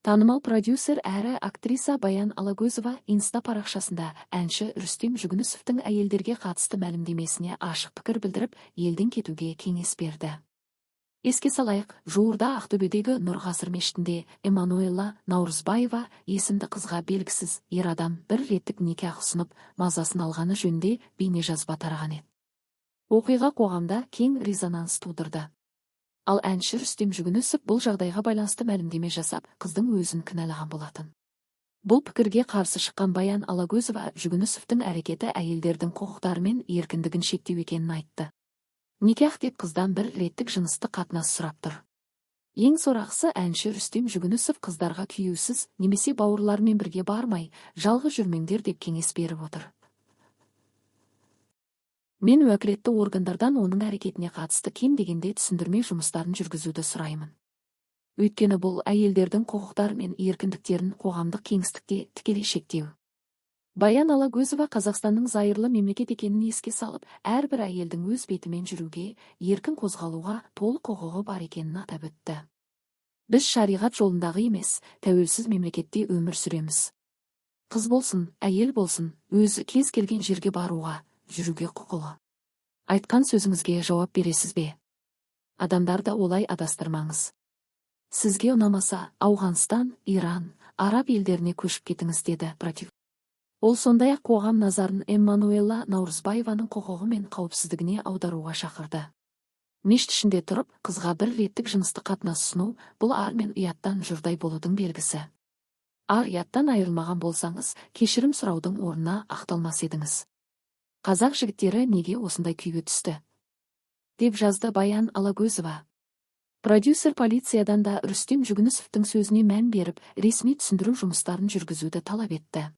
Танымал продюсер әрі актриса Баян Алагөзова Инста парақшасында әнші Рүстем Жүгінісовтың әйелдерге қатысты мәлімдемесіне ашық пікір білдіріп, елден кетуге кеңес берді. Еске салайық, жуырда Ақтөбедегі Нұр Ғасыр мешітінде Эммануэла Наурызбаева есімді қызға белгісіз ер адам бір реттік никах ұсынып, мазасын алғаны жөнінде бейнежазба тараған еді. Оқиға қоғамда кең резонанс тудырды. Ал әнші Рүстем Жүгінісов бұл жағдайға байланысты мәлімдеме жасап, қыздың өзін кінәлаған болатын. Бұл пікірге қарсы шыққан Баян Алагөзова Жүгінісовтың әрекеті әйелдердің құқықтары мен еркіндігін шектеу екенін айтты. Никах деп қыздан бір реттік жыныстық қатынас сұрап тұр. Ең сорақысы, әнші Рүстем Жүгінісов қыздарға күйеусіз немесе бауырлармен бірге бармай, жалғыз жүрмеңдер деп кеңес беріп отыр. Мен уәкілетті органдардан оның әрекетіне қатысты кем дегенде түсіндірме жұмыстарын жүргізуді сұраймын. Өйткені бұл әйелдердің құқықтары мен еркіндіктерін қоғамдық кеңістікте тікелей шектеу. Баян Алагөзова Қазақстанның зайырлы мемлекет екенін еске салып, әрбір әйелдің өз бетімен жүруге, еркін қозғалуға толық құқығы бар екенін атап өтті. Біз шариғат жолындағы емес, тәуелсіз мемлекетте өмір сүреміз. Қыз болсын, әйел болсын, өзі кез келген жерге баруға, жүруге құқылы. Айтқан сөзіңізге жауап бересіз бе? Адамдарды олай адастырмаңыз. Сізге ұнамаса, Ауғанстан, Иран, араб елдеріне көшіп кетіңіз, деді продюсер. Ол сондай-ақ қоғам назарын Эммануэла Наурызбаеваның құқығы мен қауіпсіздігіне аударуға шақырды. Мешіт ішінде тұрып, қызға бір реттік жыныстық қатынас ұсыну бұл ар мен ұяттан жұрдай болудың белгісі. Ар ұяттан айырылмаған болсаңыз, кешірім сұраудың орнына ақталмас едіңіз. Қазақ жігіттері неге осындай күйге түсті? Деп жазды Баян Алагөзова. Продюсер полициядан да Рүстем Жүгінісовтың сөзіне мән беріп, ресми түсіндіру жұмыстарын жүргізуді талап етті.